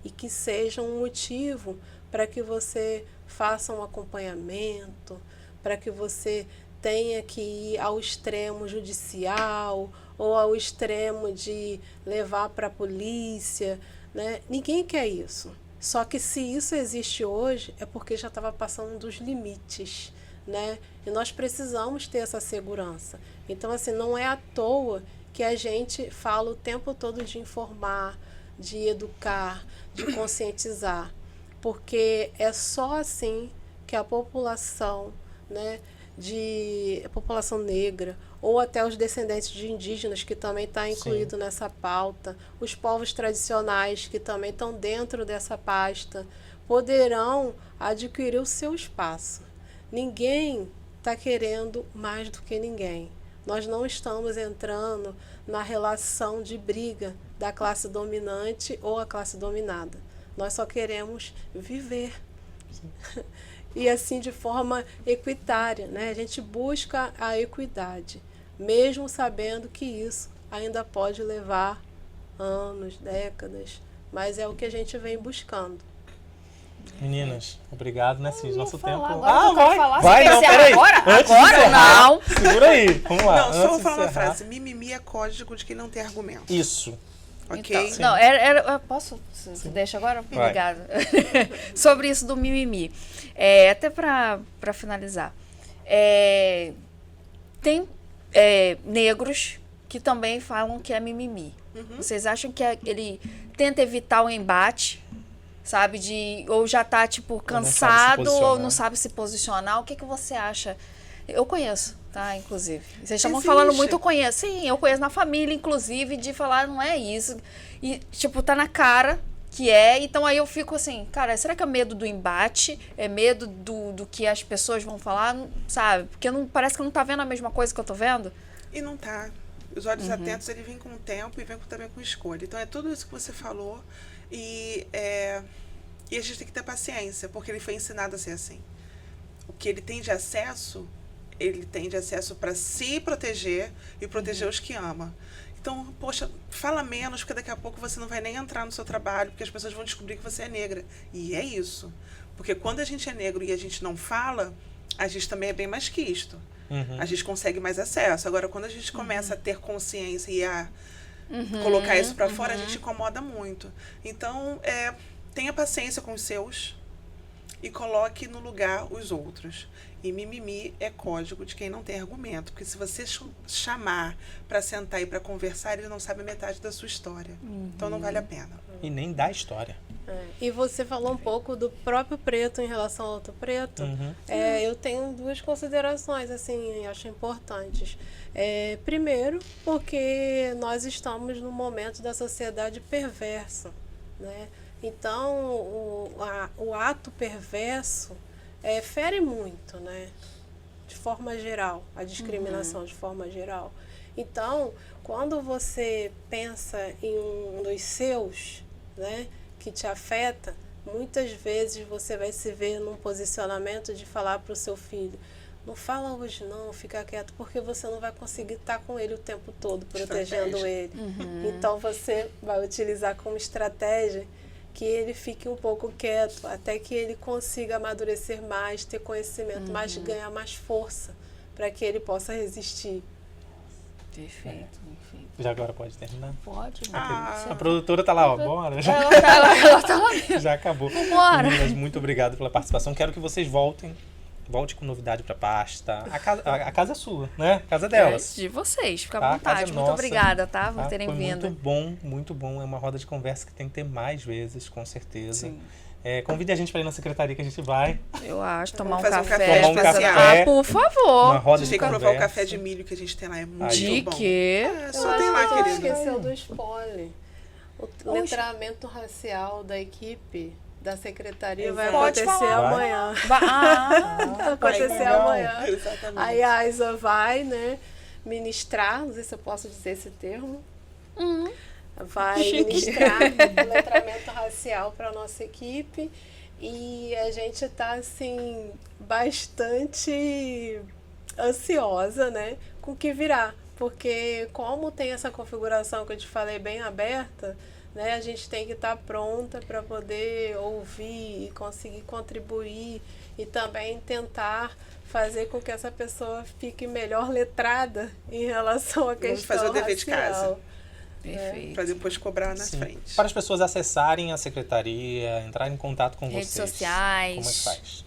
S4: e que seja um motivo para que você faça um acompanhamento, para que você tenha que ir ao extremo judicial ou ao extremo de levar para a polícia, né? Ninguém quer isso. Só que se isso existe hoje, é porque já estava passando dos limites, né? E nós precisamos ter essa segurança. Então, assim, não é à toa que a gente fala o tempo todo de informar, de educar, de conscientizar. Porque é só assim que a população, né, a população negra, ou até os descendentes de indígenas, que também está incluído nessa pauta, os povos tradicionais, que também estão dentro dessa pasta, poderão adquirir o seu espaço. Ninguém está querendo mais do que ninguém. Nós não estamos entrando na relação de briga da classe dominante ou a classe dominada. Nós só queremos viver. E assim de forma equitária, né? A gente busca a equidade, mesmo sabendo que isso ainda pode levar anos, décadas, mas é o que a gente vem buscando.
S3: Meninas, obrigado, né, Cis? Nosso tempo...
S2: Vai,
S3: não, peraí. Antes de
S2: Agora
S3: encerrar,
S2: não.
S3: Segura aí, vamos lá.
S5: Não, só vou
S3: Antes de
S5: falar uma
S3: encerrar.
S5: frase. Mimimi é código de quem não tem argumento.
S3: Isso.
S5: Ok?
S2: Então, não, eu posso? Você deixa agora?
S3: Vai.
S2: Obrigada. Sobre isso do mimimi. Até para finalizar. Tem negros que também falam que é mimimi. Vocês acham que ele tenta evitar o embate, sabe? Ou já tá, tipo, cansado ou não sabe se posicionar? O que você acha? Eu conheço, tá? Inclusive. Vocês estavam falando muito, eu conheço. Sim, eu conheço na família, inclusive, de falar, não é isso. E, tipo, tá na cara que é. Então, aí eu fico assim, cara, será que é medo do embate? É medo do que as pessoas vão falar? Sabe? Porque parece que não tá vendo a mesma coisa que eu tô vendo.
S5: E não tá. Os olhos atentos, ele vem com o tempo e vem também com escolha. Então, é tudo isso que você falou. E a gente tem que ter paciência, porque ele foi ensinado a ser assim. O que ele tem de acesso para se proteger e proteger os que ama. Então, poxa, fala menos, porque daqui a pouco você não vai nem entrar no seu trabalho, porque as pessoas vão descobrir que você é negra. E é isso. Porque quando a gente é negro e a gente não fala, a gente também é bem mais quisto. A gente consegue mais acesso. Agora, quando a gente começa a ter consciência e a colocar isso para fora, a gente incomoda muito. Então, tenha paciência com os seus e coloque no lugar os outros. E mimimi é código de quem não tem argumento. Porque se você chamar para sentar e para conversar, ele não sabe metade da sua história. Então não vale a pena.
S3: E nem dá história.
S4: E você falou um pouco do próprio preto em relação ao outro preto. Eu tenho duas considerações, assim, acho importantes. Primeiro, porque nós estamos num momento da sociedade perversa, né? Então, o ato perverso fere muito, né? De forma geral, a discriminação de forma geral. Então, quando você pensa em um dos seus, né, que te afeta, muitas vezes você vai se ver num posicionamento de falar para o seu filho: não fala hoje não, fica quieto, porque você não vai conseguir estar com ele o tempo todo, protegendo ele. Então você vai utilizar como estratégia que ele fique um pouco quieto, até que ele consiga amadurecer mais, ter conhecimento, mais, ganhar mais força, para que ele possa resistir.
S2: Perfeito.
S3: Já agora pode terminar?
S2: Pode.
S3: A produtora tá lá, ó, bora. Já,
S2: Ela tá lá mesmo.
S3: já acabou.
S2: Vambora.
S3: Meninas, muito obrigado pela participação. Quero que vocês voltem com novidade pra pasta. A casa é sua, né? A casa delas.
S2: De vocês, fica à
S3: Tá? A casa
S2: vontade.
S3: é
S2: Muito
S3: nossa,
S2: obrigada, tá? Por
S3: tá?
S2: terem
S3: Foi
S2: vindo.
S3: muito bom. É uma roda de conversa que tem que ter mais vezes, com certeza.
S2: Sim.
S3: Convide a gente para ir na secretaria que a gente vai.
S2: Eu acho, tomar um
S5: Vamos fazer um
S2: café.
S5: café
S3: Tomar um
S5: especial.
S3: café.
S2: Ah, por
S3: Uma
S2: favor.
S3: roda
S5: Vocês
S3: de
S5: têm que
S3: conversa.
S5: provar o café de milho que a gente tem lá, é muito
S2: De
S5: bom.
S2: quê?
S5: Só tem lá, querido.
S4: Esqueceu do spoiler. O letramento racial da equipe da secretaria vai
S2: Pode
S4: acontecer
S2: falar.
S4: amanhã.
S2: Vai
S4: Acontecer
S3: legal.
S4: amanhã.
S5: Exatamente.
S4: Aí a Isa vai, né, ministrar, não sei se eu posso dizer esse termo, vai ministrar o letramento racial para a nossa equipe, e a gente está assim, bastante ansiosa, né, com o que virá, porque como tem essa configuração que eu te falei bem aberta, né, a gente tem que estar pronta para poder ouvir e conseguir contribuir e também tentar fazer com que essa pessoa fique melhor letrada em relação à questão
S5: fazer o dever de casa.
S4: racial.
S2: Perfeito.
S5: Para depois cobrar na
S3: Sim.
S5: frente.
S3: Para as pessoas acessarem a secretaria, entrarem em contato com
S2: Redes
S3: vocês.
S2: sociais.
S3: Como é que faz?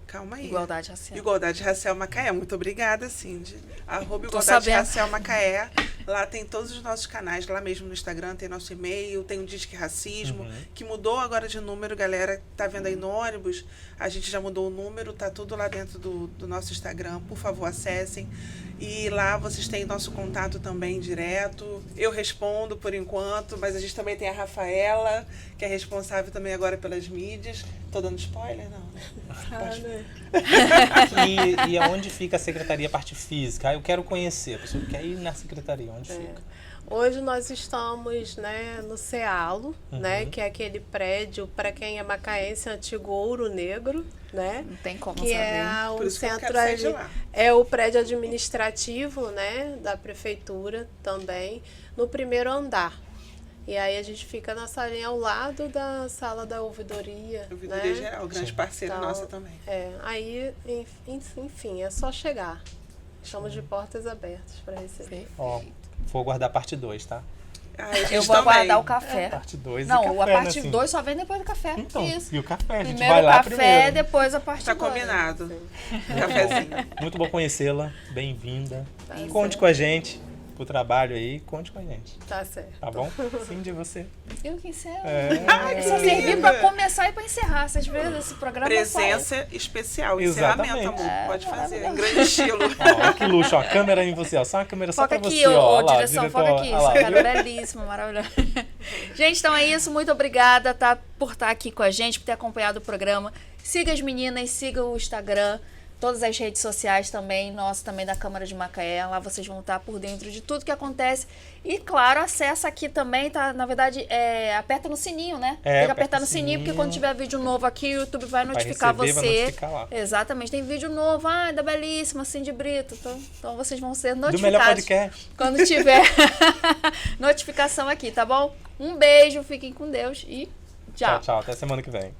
S5: Calma aí.
S2: Igualdade racial.
S5: Igualdade Racial Macaé. Muito obrigada, Cindy. @Igualdade
S2: sabendo.
S5: Racial Macaé. Lá tem todos os nossos canais, lá mesmo no Instagram tem nosso e-mail, tem o Disque Racismo, que mudou agora de número, galera. Tá vendo aí no ônibus? A gente já mudou o número, tá tudo lá dentro do nosso Instagram. Por favor, acessem. E lá vocês têm nosso contato também direto. Eu respondo por enquanto, mas a gente também tem a Rafaela, que é responsável também agora pelas mídias. Tô dando spoiler? Não, né?
S3: E aonde fica a secretaria, a parte física? Eu quero conhecer, a pessoa quer ir na secretaria, onde fica?
S4: Hoje nós estamos, né, no CEALO, né, que é aquele prédio, para quem é macaense, antigo Ouro Negro, né?
S2: Não tem como
S4: Que
S2: saber.
S4: é
S5: Por
S4: o
S5: isso que eu
S4: centro
S5: quero sair de
S4: ali,
S5: lá.
S4: é o prédio administrativo, né, da prefeitura também, no primeiro andar. E aí a gente fica na salinha ao lado da sala da ouvidoria,
S5: Ouvidoria
S4: né?
S5: Geral, grande parceira
S4: Então,
S5: nossa também.
S4: Aí, enfim, é só chegar. Estamos de portas abertas para receber.
S3: Ó, vou guardar a parte 2, tá?
S5: A gente
S2: Eu vou
S5: também.
S2: aguardar o café.
S3: Parte 2 e
S2: Não,
S3: café,
S2: a parte
S3: né, assim?
S2: 2 só vem depois do café.
S3: Então,
S2: Isso.
S3: e o café, a gente
S2: Primeiro
S3: vai
S2: o
S3: lá
S2: café,
S3: primeiro.
S2: depois a parte
S5: Tá
S2: 2.
S5: combinado. Cafezinho.
S3: Muito bom conhecê-la, bem-vinda.
S4: Tá
S3: Conte
S4: certo.
S3: com a gente pro trabalho aí, conte com a gente,
S4: Tá certo.
S3: tá bom? Sim, de você.
S2: Eu que sei.
S3: É.
S2: Só servir pra começar e pra encerrar. Vocês viram esse programa?
S5: Presença especial,
S3: Exatamente.
S5: encerramento, amor. Pode fazer, em grande estilo.
S3: Ó, que luxo, ó, câmera em você, ó, só uma câmera só
S2: Foca
S3: pra
S2: aqui,
S3: você, ó.
S2: ô
S3: Olha lá,
S2: direção,
S3: diretor,
S2: foca aqui.
S3: olha lá,
S2: Essa
S3: viu?
S2: câmera é belíssima, maravilhosa. Gente, então é isso. Muito obrigada, tá, por estar aqui com a gente, por ter acompanhado o programa. Siga as meninas, siga o Instagram, todas as redes sociais também, nossa, também da Câmara de Macaé. Lá vocês vão estar por dentro de tudo que acontece. E, claro, acessa aqui também, tá? Na verdade, aperta no sininho, né? Tem que
S3: aperta
S2: apertar
S3: o
S2: no sininho, porque
S3: sininho.
S2: quando tiver vídeo novo aqui, o YouTube vai notificar
S3: receber,
S2: você.
S3: vai notificar lá.
S2: Exatamente. Tem vídeo novo, da belíssima, Cindy Brito. Então vocês vão ser
S3: Do
S2: notificados.
S3: melhor podcast.
S2: Quando tiver notificação aqui, tá bom? Um beijo, fiquem com Deus e tchau.
S3: Tchau, tchau. Até semana que vem.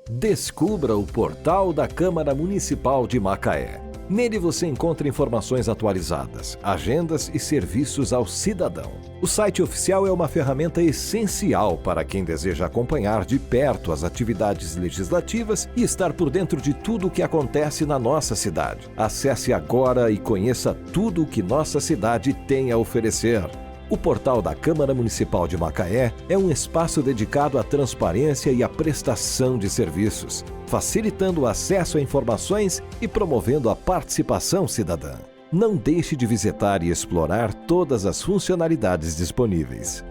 S1: Descubra o portal da Câmara Municipal de Macaé. Nele você encontra informações atualizadas, agendas e serviços ao cidadão. O site oficial é uma ferramenta essencial para quem deseja acompanhar de perto as atividades legislativas e estar por dentro de tudo o que acontece na nossa cidade. Acesse agora e conheça tudo o que nossa cidade tem a oferecer. O portal da Câmara Municipal de Macaé é um espaço dedicado à transparência e à prestação de serviços, facilitando o acesso a informações e promovendo a participação cidadã. Não deixe de visitar e explorar todas as funcionalidades disponíveis.